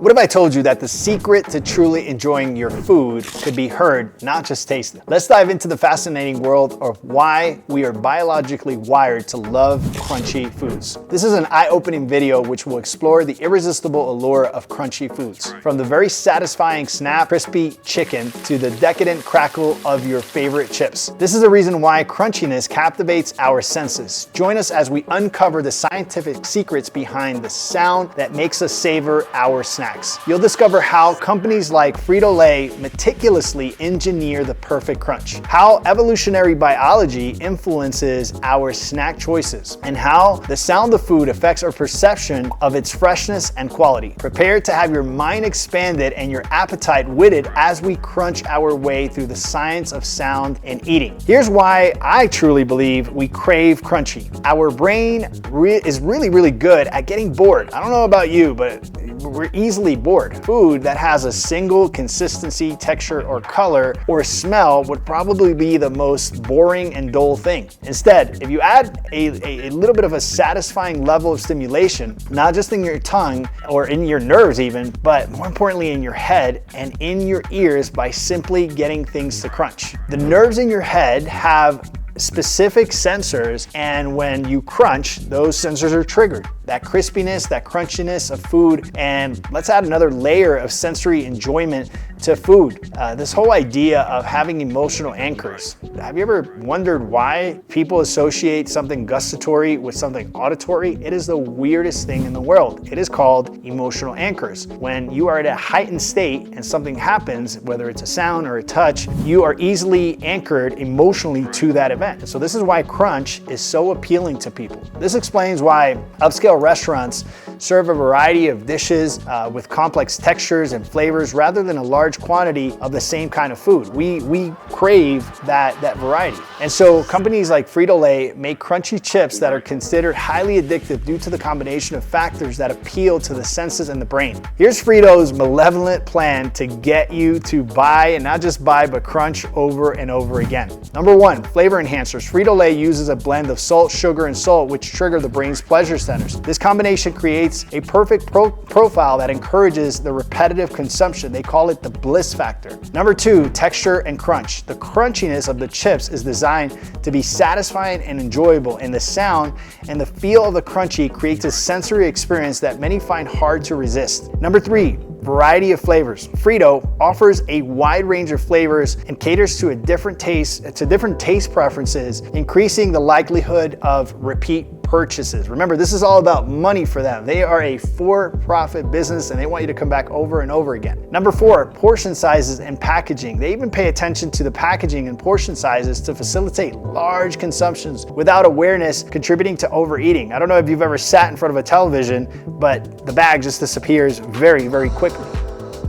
What if I told you that the secret to truly enjoying your food could be heard, not just tasted? Let's dive into the fascinating world of why we are biologically wired to love crunchy foods. This is an eye-opening video which will explore the irresistible allure of crunchy foods. From the very satisfying snap, crispy chicken to the decadent crackle of your favorite chips. This is the reason why crunchiness captivates our senses. Join us as we uncover the scientific secrets behind the sound that makes us savor our snacks. You'll discover how companies like Frito-Lay meticulously engineer the perfect crunch, how evolutionary biology influences our snack choices, and how the sound of food affects our perception of its freshness and quality. Prepare to have your mind expanded and your appetite whetted as we crunch our way through the science of sound and eating. Here's why I truly believe we crave crunchy. Our brain is really good at getting bored. I don't know about you, but we're easily bored. Food that has a single consistency, texture, or color or smell would probably be the most boring and dull thing. Instead, if you add a little bit of a satisfying level of stimulation, not just in your tongue or in your nerves even, but more importantly in your head and in your ears by simply getting things to crunch. The nerves in your head have specific sensors, and when you crunch, those sensors are triggered. That crispiness, that crunchiness of food, and let's add another layer of sensory enjoyment to food. This whole idea of having emotional anchors. Have you ever wondered why people associate something gustatory with something auditory? It is the weirdest thing in the world. It is called emotional anchors. When you are at a heightened state and something happens, whether it's a sound or a touch, you are easily anchored emotionally to that event. So this is why crunch is so appealing to people. This explains why upscale restaurants serve a variety of dishes with complex textures and flavors rather than a large quantity of the same kind of food. We crave that variety. And so companies like Frito-Lay make crunchy chips that are considered highly addictive due to the combination of factors that appeal to the senses and the brain. Here's Frito's malevolent plan to get you to buy, and not just buy, but crunch over and over again. Number one, flavor enhancers. Frito-Lay uses a blend of salt, sugar, and salt which trigger the brain's pleasure centers. This combination creates a perfect profile that encourages the repetitive consumption. They call it the bliss factor. Number two, texture and crunch. The crunchiness of the chips is designed to be satisfying and enjoyable, and the sound and the feel of the crunchy creates a sensory experience that many find hard to resist. Number three, variety of flavors. Frito offers a wide range of flavors and caters to different taste preferences, increasing the likelihood of repeat purchases. Remember, this is all about money for them. They are a for-profit business and they want you to come back over and over again. Number four, portion sizes and packaging. They even pay attention to the packaging and portion sizes to facilitate large consumptions without awareness, contributing to overeating. I don't know if you've ever sat in front of a television, but the bag just disappears very quickly.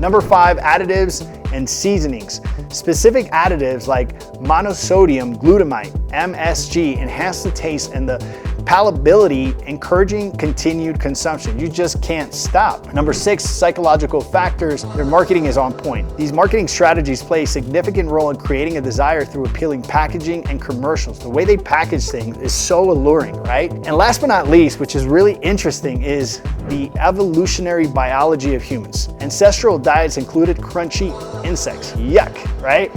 Number five, additives and seasonings. Specific additives like monosodium glutamate, MSG, enhance the taste and the palatability, encouraging continued consumption. You just can't stop. Number six, psychological factors. Their marketing is on point. These marketing strategies play a significant role in creating a desire through appealing packaging and commercials. The way they package things is so alluring, right? And last but not least, which is really interesting, is the evolutionary biology of humans. Ancestral diets included crunchy insects. Yuck, right?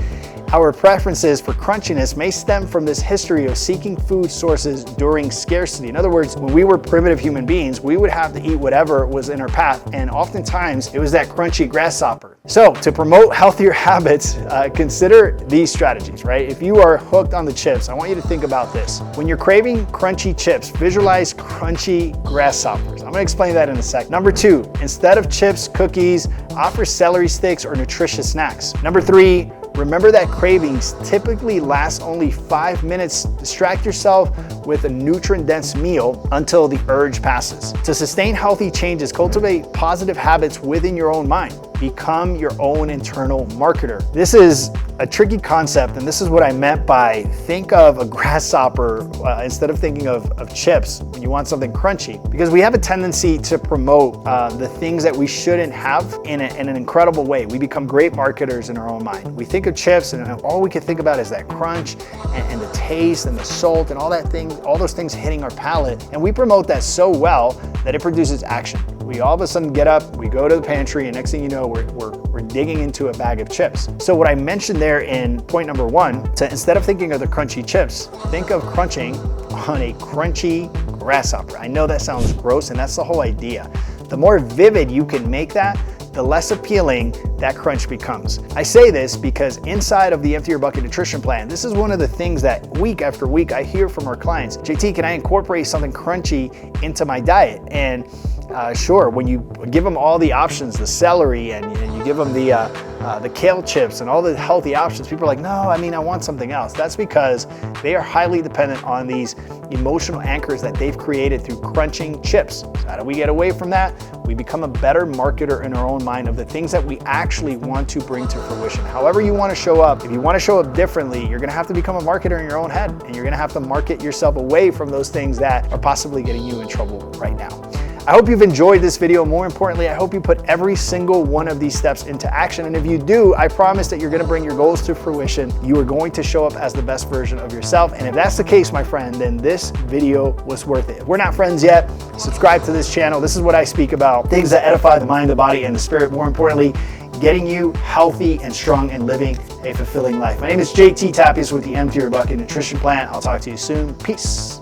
Our preferences for crunchiness may stem from this history of seeking food sources during scarcity. In other words, when we were primitive human beings, we would have to eat whatever was in our path, and oftentimes it was that crunchy grasshopper. So to promote healthier habits, consider these strategies, right? If you are hooked on the chips, I want you to think about this. When you're craving crunchy chips, visualize crunchy grasshoppers. I'm gonna explain that in a sec. Number two, instead of chips, cookies, offer celery sticks or nutritious snacks. Number three, remember that cravings typically last only 5 minutes. Distract yourself with a nutrient-dense meal until the urge passes. To sustain healthy changes, cultivate positive habits within your own mind. become your own internal marketer. This is a tricky concept, and this is what I meant by think of a grasshopper instead of thinking of chips when you want something crunchy, because we have a tendency to promote the things that we shouldn't have in an incredible way. We become great marketers in our own mind. We think of chips and all we can think about is that crunch and the taste and the salt and all those things hitting our palate, and we promote that so well that it produces action. We all of a sudden get up, we go to the pantry, and next thing you know, we're digging into a bag of chips. So what I mentioned there in point number 1, instead of thinking of the crunchy chips, think of crunching on a crunchy grasshopper. I know that sounds gross, and that's the whole idea. The more vivid you can make that, the less appealing that crunch becomes. I say this because inside of the Empty Your Bucket nutrition plan, this is one of the things that week after week I hear from our clients. JT, can I incorporate something crunchy into my diet? And sure, when you give them all the options, the celery, and you give them the kale chips and all the healthy options, people are like, no, I want something else. That's because they are highly dependent on these emotional anchors that they've created through crunching chips. So how do we get away from that? We become a better marketer in our own mind of the things that we actually want to bring to fruition. However you want to show up, if you want to show up differently, you're going to have to become a marketer in your own head, and you're going to have to market yourself away from those things that are possibly getting you in trouble right now. I hope you've enjoyed this video. More importantly, I hope you put every single one of these steps into action. And if you do, I promise that you're gonna bring your goals to fruition. You are going to show up as the best version of yourself. And if that's the case, my friend, then this video was worth it. If we're not friends yet, subscribe to this channel. This is what I speak about, things that edify the mind, the body, and the spirit. More importantly, getting you healthy and strong and living a fulfilling life. My name is JT Tapias with the Empty Your Bucket Nutrition Plan. I'll talk to you soon. Peace.